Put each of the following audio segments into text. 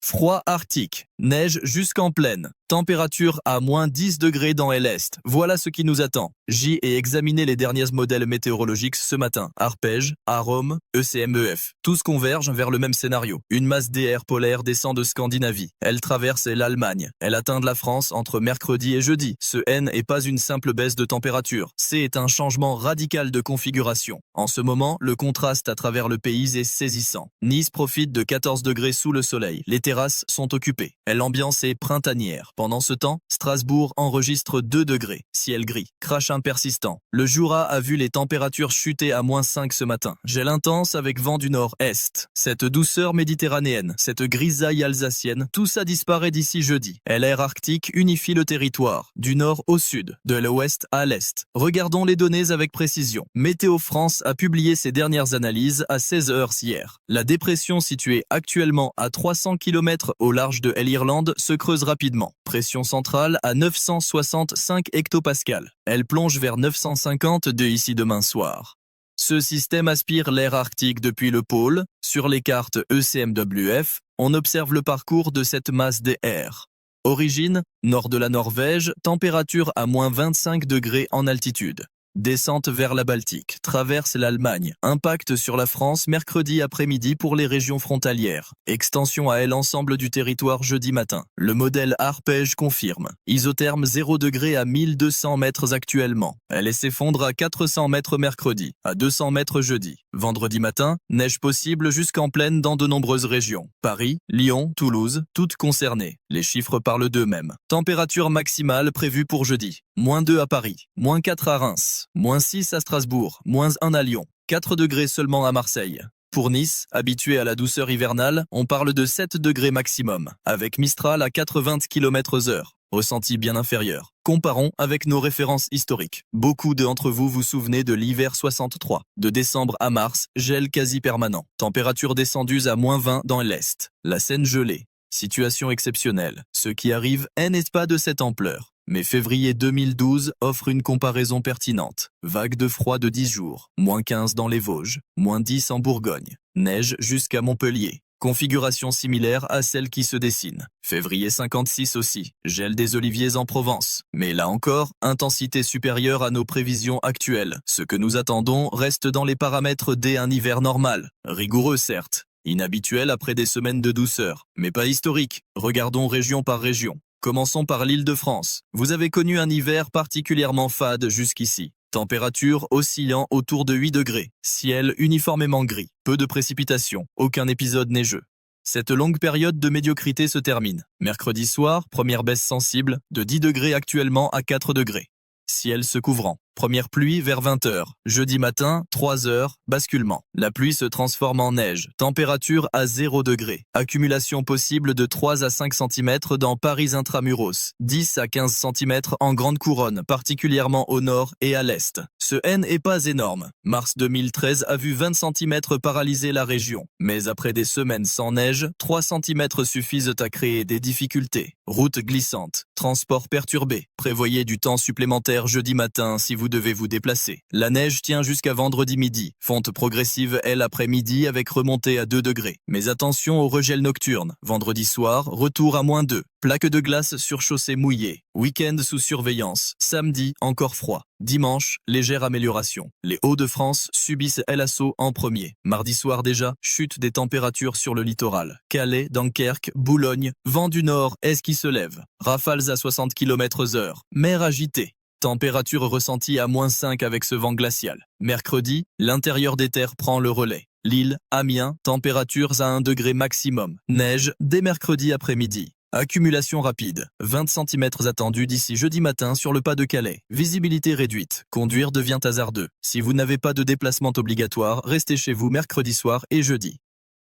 Froid arctique, neige jusqu'en plaine, température à moins 10 degrés dans l'Est. Voilà ce qui nous attend. J'y ai examiné les derniers modèles météorologiques ce matin. Arpège, Arome, ECMEF. Tous convergent vers le même scénario. Une masse d'air polaire descend de Scandinavie. Elle traverse l'Allemagne. Elle atteint la France entre mercredi et jeudi. Ce N n'est pas une simple baisse de température. C'est un changement radical de configuration. En ce moment, le contraste à travers le pays est saisissant. Nice profite de 14 degrés sous le soleil. Les terrasses sont occupées. L'ambiance est printanière. Pendant ce temps, Strasbourg enregistre 2 degrés. Ciel gris, crachin persistant. Le Jura a vu les températures chuter à moins 5 ce matin. Gel intense avec vent du nord-est. Cette douceur méditerranéenne, cette grisaille alsacienne, tout ça disparaît d'ici jeudi. L'air arctique unifie le territoire, du nord au sud, de l'ouest à l'est. Regardons les données avec précision. Météo France a publié ses dernières analyses à 16 heures hier. La dépression située actuellement à 300 km au large de l'Irlande se creuse rapidement. Pression centrale à 965 hectopascales. Elle plonge vers 950 de ici demain soir. Ce système aspire l'air arctique depuis le pôle. Sur les cartes ECMWF, on observe le parcours de cette masse d'air. Origine, nord de la Norvège, température à moins 25 degrés en altitude. Descente vers la Baltique, traverse l'Allemagne, impact sur la France mercredi après-midi pour les régions frontalières. Extension à l'ensemble du territoire jeudi matin. Le modèle Arpège confirme. Isotherme 0 degré à 1200 mètres actuellement. Elle s'effondre à 400 mètres mercredi, à 200 mètres jeudi. Vendredi matin, neige possible jusqu'en plaine dans de nombreuses régions. Paris, Lyon, Toulouse, toutes concernées. Les chiffres parlent d'eux-mêmes. Température maximale prévue pour jeudi. Moins 2 à Paris, moins 4 à Reims, moins 6 à Strasbourg, moins 1 à Lyon, 4 degrés seulement à Marseille. Pour Nice, habitué à la douceur hivernale, on parle de 7 degrés maximum, avec Mistral à 80 km/h, ressenti bien inférieur. Comparons avec nos références historiques. Beaucoup d'entre vous vous souvenez de l'hiver 63. De décembre à mars, gel quasi permanent. Température descendue à moins 20 dans l'Est. La Seine gelée. Situation exceptionnelle. Ce qui arrive n'est pas de cette ampleur. Mais février 2012 offre une comparaison pertinente. Vague de froid de 10 jours, moins 15 dans les Vosges, moins 10 en Bourgogne, neige jusqu'à Montpellier. Configuration similaire à celle qui se dessine. Février 56 aussi, gel des oliviers en Provence. Mais là encore, intensité supérieure à nos prévisions actuelles. Ce que nous attendons reste dans les paramètres d'un hiver normal. Rigoureux certes, inhabituel après des semaines de douceur, mais pas historique. Regardons région par région. Commençons par l'Île-de-France. Vous avez connu un hiver particulièrement fade jusqu'ici. Température oscillant autour de 8 degrés. Ciel uniformément gris. Peu de précipitations. Aucun épisode neigeux. Cette longue période de médiocrité se termine. Mercredi soir, première baisse sensible, de 10 degrés actuellement à 4 degrés. Ciel se couvrant. Première pluie vers 20h. Jeudi matin, 3h, basculement. La pluie se transforme en neige. Température à 0 degré. Accumulation possible de 3 à 5 cm dans Paris intramuros. 10 à 15 cm en grande couronne, particulièrement au nord et à l'est. Ce N n'est pas énorme. Mars 2013 a vu 20 cm paralyser la région. Mais après des semaines sans neige, 3 cm suffisent à créer des difficultés. Route glissante. Transport perturbé. Prévoyez du temps supplémentaire jeudi matin si vous devez vous déplacer. La neige tient jusqu'à vendredi midi. Fonte progressive, elle, après-midi avec remontée à 2 degrés. Mais attention au regel nocturne. Vendredi soir, retour à moins 2. Plaque de glace sur chaussée mouillée. Week-end sous surveillance. Samedi, encore froid. Dimanche, légère amélioration. Les Hauts-de-France subissent l'assaut en premier. Mardi soir déjà, chute des températures sur le littoral. Calais, Dunkerque, Boulogne, vent du nord, est-ce qui se lève. Rafales à 60 km/h. Mer agitée. Température ressentie à moins 5 avec ce vent glacial. Mercredi, l'intérieur des terres prend le relais. Lille, Amiens, températures à 1 degré maximum. Neige dès mercredi après-midi. Accumulation rapide. 20 cm attendus d'ici jeudi matin sur le pas de Calais. Visibilité réduite. Conduire devient hasardeux. Si vous n'avez pas de déplacement obligatoire, restez chez vous mercredi soir et jeudi.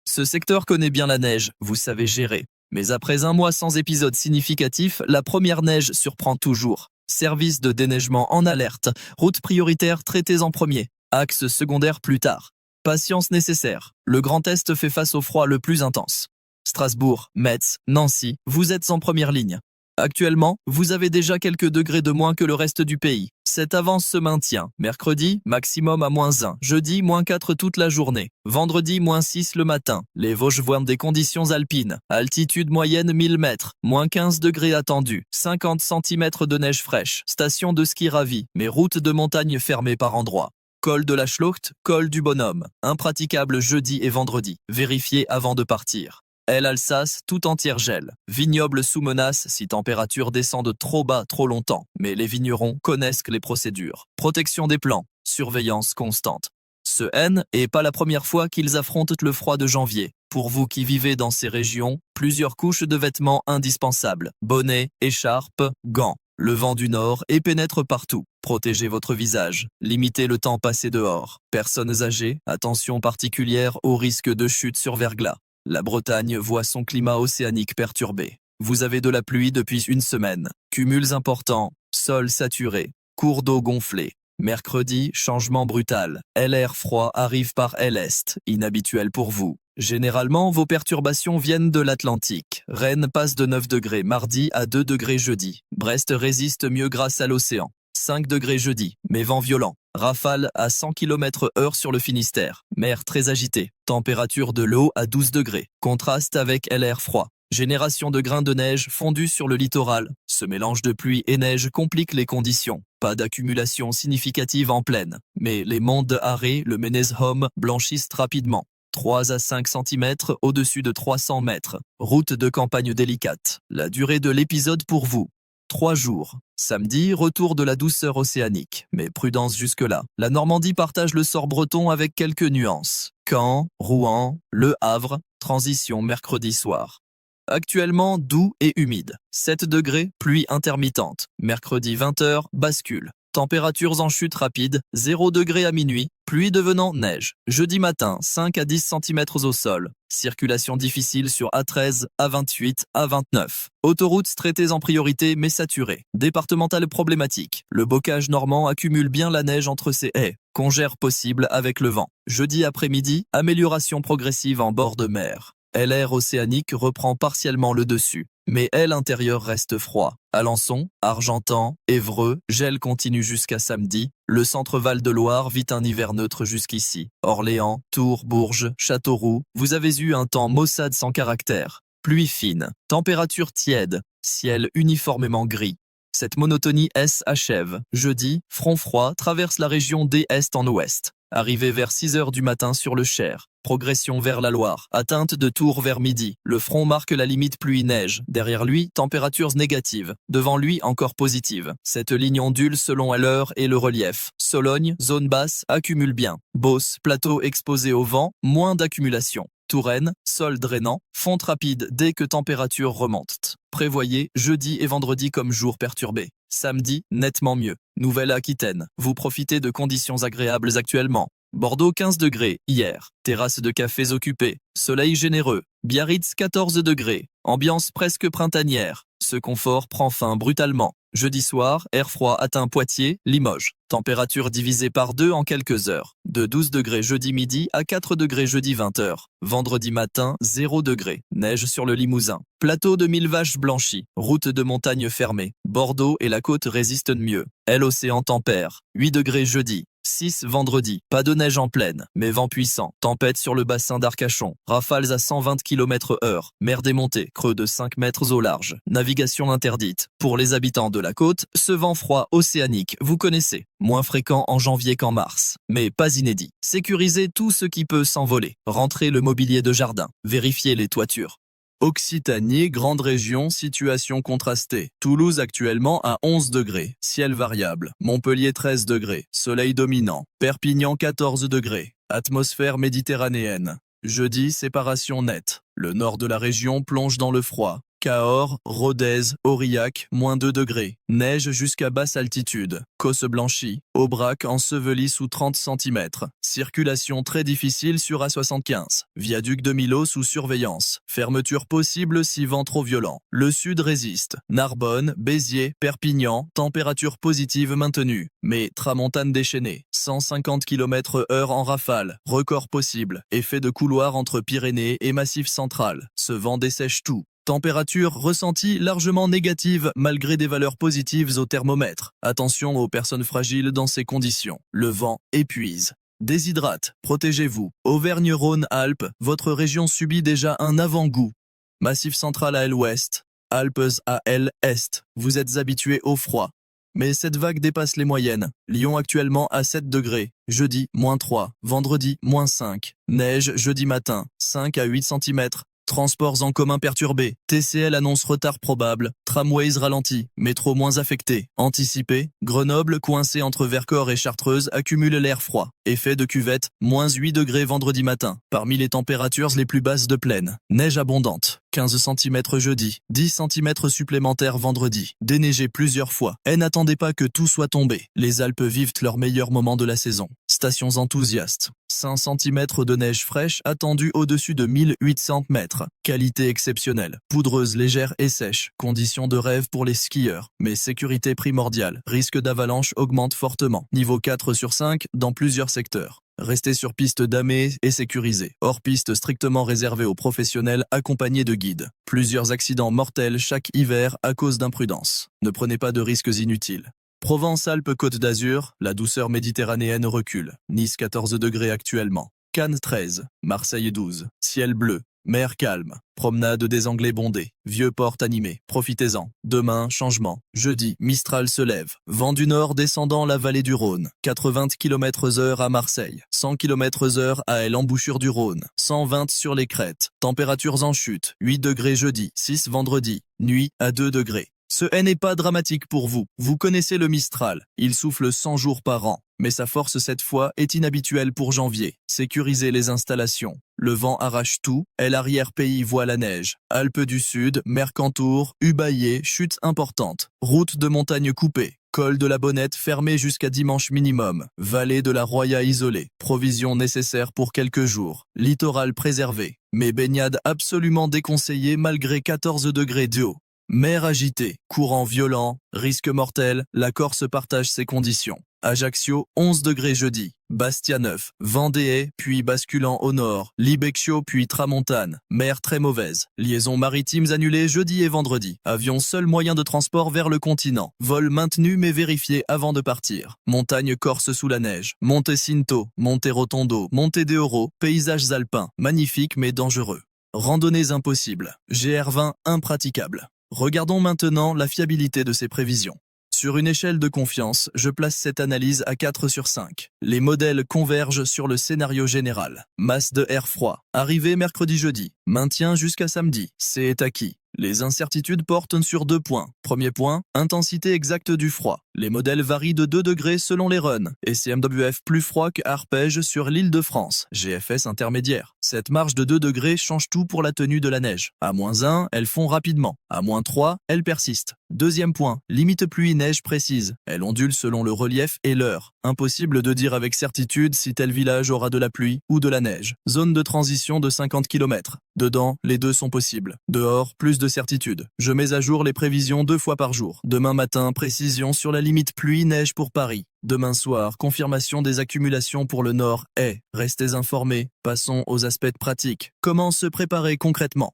Ce secteur connaît bien la neige, vous savez gérer. Mais après un mois sans épisode significatif, la première neige surprend toujours. Service de déneigement en alerte. Route prioritaire traitée en premier. Axe secondaire plus tard. Patience nécessaire. Le Grand Est fait face au froid le plus intense. Strasbourg, Metz, Nancy, vous êtes en première ligne. Actuellement, vous avez déjà quelques degrés de moins que le reste du pays. Cette avance se maintient. Mercredi, maximum à -1. Jeudi, -4 toute la journée. Vendredi, -6 le matin. Les Vosges voient des conditions alpines. Altitude moyenne 1000 mètres. -15 degrés attendus. 50 cm de neige fraîche. Station de ski ravie, mais route de montagne fermée par endroits. Col de la Schlucht, col du Bonhomme. Impraticable jeudi et vendredi. Vérifiez avant de partir. Alsace, tout entière gèle. Vignoble sous menace si températures descendent trop bas trop longtemps. Mais les vignerons connaissent les procédures. Protection des plants, surveillance constante. Ce N est pas la première fois qu'ils affrontent le froid de janvier. Pour vous qui vivez dans ces régions, plusieurs couches de vêtements indispensables. Bonnets, écharpes, gants. Le vent du nord et pénètre partout. Protégez votre visage. Limitez le temps passé dehors. Personnes âgées, attention particulière au risque de chute sur verglas. La Bretagne voit son climat océanique perturbé. Vous avez de la pluie depuis une semaine. Cumuls importants, sol saturé, cours d'eau gonflés. Mercredi, changement brutal. LR froid arrive par l'Est, inhabituel pour vous. Généralement, vos perturbations viennent de l'Atlantique. Rennes passe de 9 degrés mardi à 2 degrés jeudi. Brest résiste mieux grâce à l'océan. 5 degrés jeudi, mais vent violent. Rafale à 100 km/h sur le Finistère. Mer très agitée. Température de l'eau à 12 degrés. Contraste avec LR froid. Génération de grains de neige fondus sur le littoral. Ce mélange de pluie et neige complique les conditions. Pas d'accumulation significative en plaine. Mais les monts de Harré, le Menezhom, blanchissent rapidement. 3 à 5 cm au-dessus de 300 mètres. Route de campagne délicate. La durée de l'épisode pour vous. 3 jours. Samedi, retour de la douceur océanique. Mais prudence jusque-là. La Normandie partage le sort breton avec quelques nuances. Caen, Rouen, Le Havre, transition mercredi soir. Actuellement doux et humide. 7 degrés, pluie intermittente. Mercredi 20h, bascule. Températures en chute rapide, 0 degré à minuit, pluie devenant neige. Jeudi matin, 5 à 10 cm au sol. Circulation difficile sur A13, A28, A29. Autoroutes traitées en priorité mais saturées. Départementale problématique. Le bocage normand accumule bien la neige entre ses haies. Congère possible avec le vent. Jeudi après-midi, amélioration progressive en bord de mer. LR océanique reprend partiellement le dessus, mais L intérieur reste froid. Alençon, Argentan, Évreux, gel continue jusqu'à samedi. Le centre Val-de-Loire vit un hiver neutre jusqu'ici. Orléans, Tours, Bourges, Châteauroux, vous avez eu un temps maussade sans caractère. Pluie fine, température tiède, ciel uniformément gris. Cette monotonie s'achève. Jeudi, front froid traverse la région d'est en ouest. Arrivé vers 6 h du matin sur le Cher. Progression vers la Loire. Atteinte de Tours vers midi. Le front marque la limite pluie-neige. Derrière lui, températures négatives. Devant lui, encore positives. Cette ligne ondule selon l'heure et le relief. Sologne, zone basse, accumule bien. Beauce, plateau exposé au vent, moins d'accumulation. Touraine, sol drainant, fonte rapide dès que température remonte. Prévoyez jeudi et vendredi comme jours perturbés. Samedi, nettement mieux. Nouvelle-Aquitaine, vous profitez de conditions agréables actuellement. Bordeaux 15 degrés, hier. Terrasse de cafés occupée. Soleil généreux. Biarritz 14 degrés. Ambiance presque printanière. Ce confort prend fin brutalement. Jeudi soir, air froid atteint Poitiers, Limoges. Température divisée par 2 en quelques heures. De 12 degrés jeudi midi à 4 degrés jeudi 20h. Vendredi matin, 0 degrés. Neige sur le Limousin. Plateau de 1000 vaches blanchies. Route de montagne fermée. Bordeaux et la côte résistent mieux. L'océan tempère. 8 degrés jeudi. 6 vendredi. Pas de neige en plaine, mais vent puissant. Tempête sur le bassin d'Arcachon. Rafales à 120 km/h. Mer démontée. Creux de 5 mètres au large. Navigation interdite. Pour les habitants de la côte, ce vent froid océanique, vous connaissez. Moins fréquent en janvier qu'en mars. Mais pas inédit. Sécurisez tout ce qui peut s'envoler. Rentrez le mobilier de jardin. Vérifiez les toitures. Occitanie, grande région, situation contrastée. Toulouse actuellement à 11 degrés, ciel variable. Montpellier 13 degrés, soleil dominant. Perpignan 14 degrés, atmosphère méditerranéenne. Jeudi, séparation nette. Le nord de la région plonge dans le froid. Cahors, Rodez, Aurillac, moins 2 degrés. Neige jusqu'à basse altitude. Côte blanchie. Aubrac enseveli sous 30 cm. Circulation très difficile sur A75. Viaduc de Millau sous surveillance. Fermeture possible si vent trop violent. Le sud résiste. Narbonne, Béziers, Perpignan, température positive maintenue. Mais tramontane déchaînée. 150 km/h en rafale. Record possible. Effet de couloir entre Pyrénées et Massif central. Ce vent dessèche tout. Température ressentie largement négative malgré des valeurs positives au thermomètre. Attention aux personnes fragiles dans ces conditions. Le vent épuise. Déshydrate, protégez-vous. Auvergne-Rhône-Alpes, votre région subit déjà un avant-goût. Massif central à l'ouest, Alpes à l'est, vous êtes habitués au froid. Mais cette vague dépasse les moyennes. Lyon actuellement à 7 degrés, jeudi, -3, vendredi, -5. Neige jeudi matin, 5 à 8 cm. Transports en commun perturbés, TCL annonce retard probable, tramways ralenti, métro moins affecté, anticipé, Grenoble coincé entre Vercors et Chartreuse accumule l'air froid, effet de cuvette, -8 degrés vendredi matin, parmi les températures les plus basses de plaine, neige abondante, 15 cm jeudi, 10 cm supplémentaires vendredi, déneigé plusieurs fois, et n'attendez pas que tout soit tombé, les Alpes vivent leur meilleur moment de la saison, stations enthousiastes, 5 cm de neige fraîche attendue au-dessus de 1800 mètres. Qualité exceptionnelle, poudreuse, légère et sèche, conditions de rêve pour les skieurs, mais sécurité primordiale, risque d'avalanche augmente fortement, niveau 4 sur 5 dans plusieurs secteurs. Restez sur piste damée et sécurisée, hors piste strictement réservée aux professionnels accompagnés de guides. Plusieurs accidents mortels chaque hiver à cause d'imprudence. Ne prenez pas de risques inutiles. Provence-Alpes-Côte d'Azur, la douceur méditerranéenne recule. Nice 14 degrés actuellement. Cannes 13, Marseille 12, ciel bleu. Mer calme, promenade des Anglais bondés, vieux port animé, profitez-en. Demain, changement. Jeudi, Mistral se lève. Vent du nord descendant la vallée du Rhône. 80 km/h à Marseille. 100 km/h à l'embouchure du Rhône. 120 sur les crêtes. Températures en chute. 8 degrés jeudi, 6 vendredi. Nuit à 2 degrés. Ce n'est pas dramatique pour vous. Vous connaissez le Mistral. Il souffle 100 jours par an. Mais sa force cette fois est inhabituelle pour janvier. Sécurisez les installations. Le vent arrache tout, et l'arrière-pays voit la neige. Alpes du Sud, Mercantour, Ubaye, chute importante. Route de montagne coupée. Col de la Bonnette fermé jusqu'à dimanche minimum. Vallée de la Roya isolée. Provisions nécessaires pour quelques jours. Littoral préservé. Mais baignade absolument déconseillée malgré 14 degrés d'eau. Mer agitée, courant violent, risque mortel, la Corse partage ses conditions. Ajaccio, 11 degrés jeudi. Bastia 9, Vendée, puis basculant au nord. Libeccio, puis Tramontane. Mer très mauvaise. Liaisons maritimes annulées jeudi et vendredi. Avion seul moyen de transport vers le continent. Vol maintenu mais vérifié avant de partir. Montagne corse sous la neige. Monte Cinto, Monte Rotondo, Monte de Oro. Paysages alpins, magnifiques mais dangereux. Randonnées impossibles. GR20 impraticable. Regardons maintenant la fiabilité de ces prévisions. Sur une échelle de confiance, je place cette analyse à 4 sur 5. Les modèles convergent sur le scénario général. Masse de air froid. Arrivée mercredi-jeudi. Maintien jusqu'à samedi. C'est acquis. Les incertitudes portent sur 2 points. Premier point, intensité exacte du froid. Les modèles varient de 2 degrés selon les runs. Et CMWF plus froid que Arpège sur l'île de France. GFS intermédiaire. Cette marge de 2 degrés change tout pour la tenue de la neige. À -1, elles fond rapidement. À -3, elles persistent. Deuxième point, limite pluie-neige précise. Elle ondule selon le relief et l'heure. Impossible de dire avec certitude si tel village aura de la pluie ou de la neige. Zone de transition de 50 km. Dedans, les deux sont possibles. Dehors, plus de certitude. Je mets à jour les prévisions 2 fois par jour. Demain matin, précision sur la limite pluie-neige pour Paris. Demain soir, confirmation des accumulations pour le nord et restez informés. Passons aux aspects pratiques. Comment se préparer concrètement?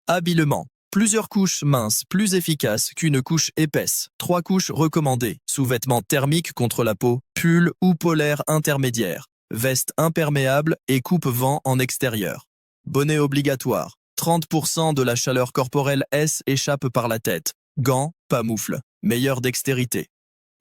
Habillement. Plusieurs couches minces plus efficaces qu'une couche épaisse. 3 couches recommandées. Sous-vêtements thermiques contre la peau, pull ou polaire intermédiaire. Veste imperméable et coupe-vent en extérieur. Bonnet obligatoire. 30% de la chaleur corporelle échappe par la tête. Gants, pas moufle. Meilleure dextérité.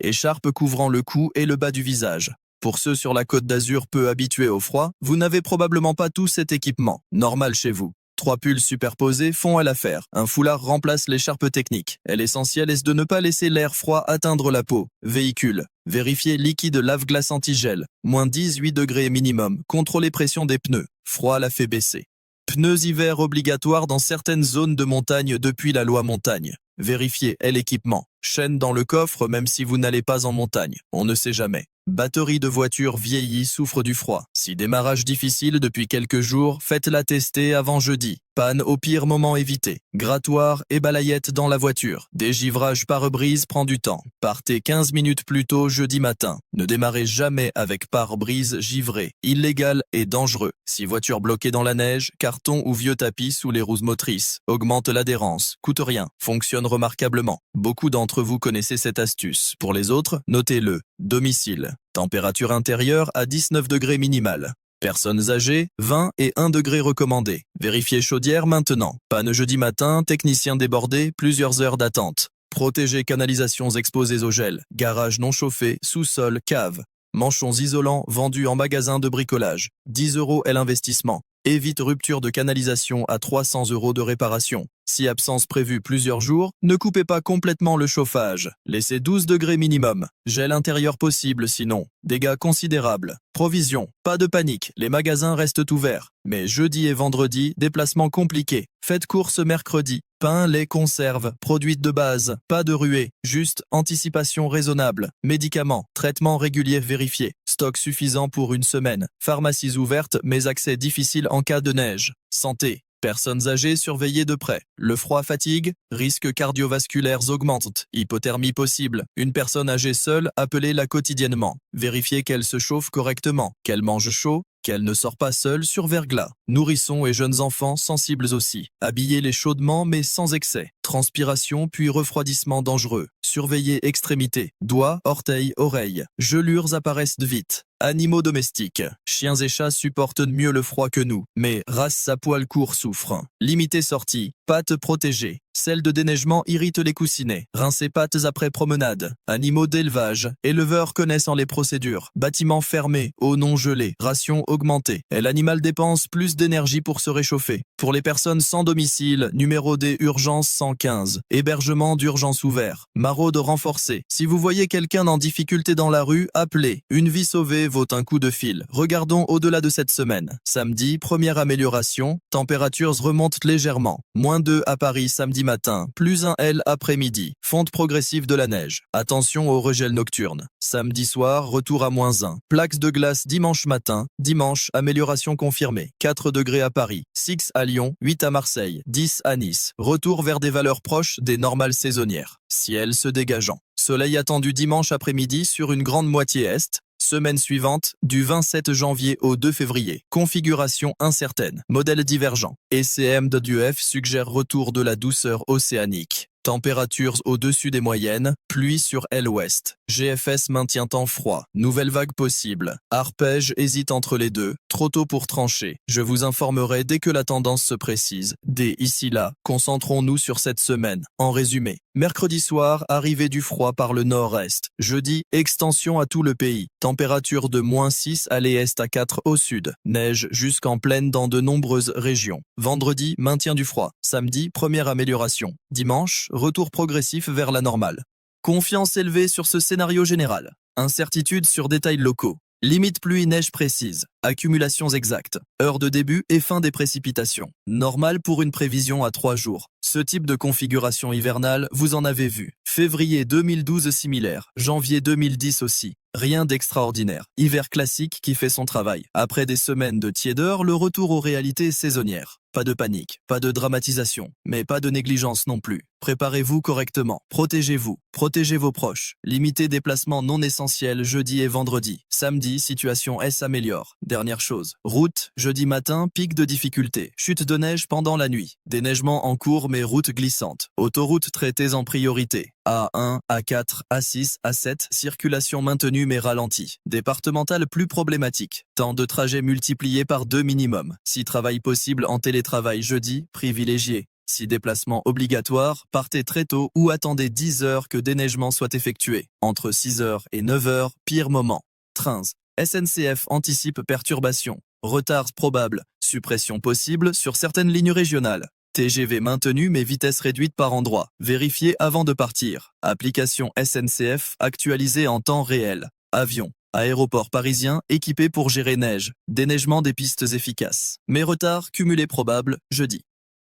Écharpe couvrant le cou et le bas du visage. Pour ceux sur la Côte d'Azur peu habitués au froid, vous n'avez probablement pas tout cet équipement. Normal chez vous. 3 pulls superposés font à l'affaire. Un foulard remplace l'écharpe technique. L'essentiel est de ne pas laisser l'air froid atteindre la peau. Véhicule. Vérifiez liquide lave-glace anti-gel. -18 degrés minimum. Contrôlez pression des pneus. Froid la fait baisser. Pneus hiver obligatoires dans certaines zones de montagne depuis la loi montagne. Vérifiez l'équipement. Chaîne dans le coffre même si vous n'allez pas en montagne. On ne sait jamais. Batterie de voiture vieillie souffre du froid. Si démarrage difficile depuis quelques jours, faites-la tester avant jeudi. Panne au pire moment évité. Grattoir et balayette dans la voiture. Dégivrage pare-brise prend du temps. Partez 15 minutes plus tôt jeudi matin. Ne démarrez jamais avec pare-brise givré. Illégal et dangereux. Si voiture bloquée dans la neige, carton ou vieux tapis sous les roues motrices. Augmente l'adhérence. Coûte rien. Fonctionne remarquablement. Beaucoup d'entre vous connaissez cette astuce. Pour les autres, notez-le. Domicile. Température intérieure à 19 degrés minimal. Personnes âgées, 20 et 1 degré recommandé. Vérifiez chaudière maintenant. Panne jeudi matin, technicien débordé, plusieurs heures d'attente. Protégez canalisations exposées au gel. Garage non chauffé, sous-sol, cave. Manchons isolants vendus en magasin de bricolage. 10 € est l'investissement. Évite rupture de canalisation à 300 € de réparation. Si absence prévue plusieurs jours, ne coupez pas complètement le chauffage. Laissez 12 degrés minimum. Gel intérieur possible sinon. Dégâts considérables. Provisions. Pas de panique, les magasins restent ouverts. Mais jeudi et vendredi, déplacement compliqué. Faites course mercredi. Pain, lait, conserve, produits de base. Pas de ruée. Juste anticipation raisonnable. Médicaments. Traitement régulier vérifié. Stock suffisant pour une semaine. Pharmacies ouvertes mais accès difficile en cas de neige. Santé. Personnes âgées surveillées de près. Le froid fatigue, risques cardiovasculaires augmentent, hypothermie possible. Une personne âgée seule, appelez-la quotidiennement. Vérifiez qu'elle se chauffe correctement, qu'elle mange chaud, qu'elle ne sort pas seule sur verglas. Nourrissons et jeunes enfants sensibles aussi. Habillez-les chaudement mais sans excès. Transpiration puis refroidissement dangereux. Surveillez extrémités, doigts, orteils, oreilles. Gelures apparaissent vite. Animaux domestiques. Chiens et chats supportent mieux le froid que nous, mais race à poil court souffre. Limitez sorties. Pattes protégées. Celle de déneigement irrite les coussinets. Rincez pattes après promenade. Animaux d'élevage. Éleveurs connaissant les procédures. Bâtiments fermés. Eau non gelée. Ration augmentée. Et l'animal dépense plus d'énergie pour se réchauffer. Pour les personnes sans domicile, numéro des urgences 115. Hébergement d'urgence ouvert. Maraude renforcée. Si vous voyez quelqu'un en difficulté dans la rue, appelez. Une vie sauvée vaut un coup de fil. Regardons au-delà de cette semaine. Samedi, première amélioration. Températures remontent légèrement. -2 à Paris samedi matin, +1 L après-midi. Fonte progressive de la neige. Attention au regel nocturne. Samedi soir, retour à -1. Plaques de glace dimanche matin. Dimanche, amélioration confirmée. 4 degrés à Paris, 6 à Lyon, 8 à Marseille, 10 à Nice. Retour vers des valeurs proches des normales saisonnières. Ciel se dégageant. Soleil attendu dimanche après-midi sur une grande moitié est. Semaine suivante, du 27 janvier au 2 février. Configuration incertaine. Modèle divergent. ECM de DUF suggère retour de la douceur océanique. Températures au-dessus des moyennes, pluie sur l'ouest. GFS maintient temps froid. Nouvelle vague possible. Arpège hésite entre les deux. Trop tôt pour trancher. Je vous informerai dès que la tendance se précise. Dès ici là, concentrons-nous sur cette semaine. En résumé, mercredi soir, arrivée du froid par le nord-est. Jeudi, extension à tout le pays. Température de -6 à l'est à 4 au sud. Neige jusqu'en plaine dans de nombreuses régions. Vendredi, maintien du froid. Samedi, première amélioration. Dimanche, retour progressif vers la normale. Confiance élevée sur ce scénario général. Incertitude sur détails locaux. Limite pluie-neige précise. Accumulations exactes. Heure de début et fin des précipitations. Normal pour une prévision à 3 jours. Ce type de configuration hivernale, vous en avez vu. Février 2012 similaire. Janvier 2010 aussi. Rien d'extraordinaire. Hiver classique qui fait son travail. Après des semaines de tiédeur, le retour aux réalités saisonnières. Pas de panique, pas de dramatisation, mais pas de négligence non plus. Préparez-vous correctement, protégez-vous, protégez vos proches. Limitez déplacements non essentiels jeudi et vendredi. Samedi, situation s'améliore. Dernière chose, route, jeudi matin, pic de difficulté. Chute de neige pendant la nuit. Déneigement en cours mais route glissante. Autoroute traitées en priorité. A1, A4, A6, A7, circulation maintenue mais ralentie. Départementale plus problématique. Temps de trajet multiplié par 2 minimum. Si travail possible en télétravail jeudi, privilégié. Si déplacement obligatoire, partez très tôt ou attendez 10 heures que déneigement soit effectué. Entre 6 heures et 9 heures, pire moment. Trains. SNCF anticipe perturbations. Retards probables. Suppression possible sur certaines lignes régionales. TGV maintenu mais vitesse réduite par endroit. Vérifiez avant de partir. Application SNCF actualisée en temps réel. Avion. Aéroport parisien équipé pour gérer neige. Déneigement des pistes efficaces. Mais retard cumulé probable jeudi.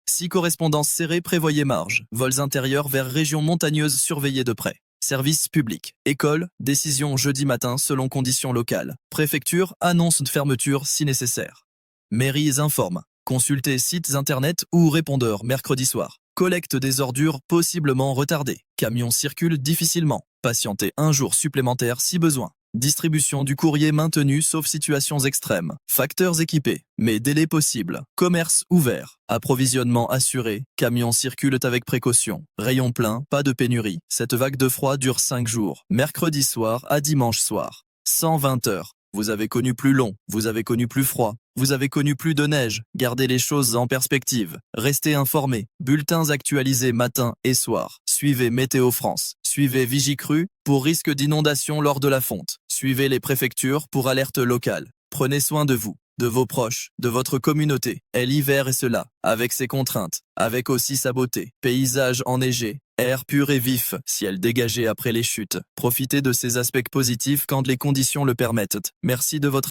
Si correspondance serrée, prévoyez marge. Vols intérieurs vers régions montagneuses surveillées de près. Service public. École, décision jeudi matin selon conditions locales. Préfecture, annonce de fermeture si nécessaire. Mairies informent. Consultez sites internet ou répondeurs mercredi soir. Collecte des ordures possiblement retardée. Camions circulent difficilement. Patientez un jour supplémentaire si besoin. Distribution du courrier maintenue sauf situations extrêmes. Facteurs équipés, mais délai possible. Commerce ouvert. Approvisionnement assuré. Camions circulent avec précaution. Rayon plein, pas de pénurie. Cette vague de froid dure 5 jours. Mercredi soir à dimanche soir. 120 heures. Vous avez connu plus long, vous avez connu plus froid, vous avez connu plus de neige. Gardez les choses en perspective. Restez informés. Bulletins actualisés matin et soir. Suivez Météo France. Suivez Vigicru pour risque d'inondation lors de la fonte. Suivez les préfectures pour alerte locale. Prenez soin de vous, de vos proches, de votre communauté. Et l'hiver est cela, avec ses contraintes, avec aussi sa beauté. Paysage enneigé, air pur et vif, ciel dégagé après les chutes. Profitez de ces aspects positifs quand les conditions le permettent. Merci de votre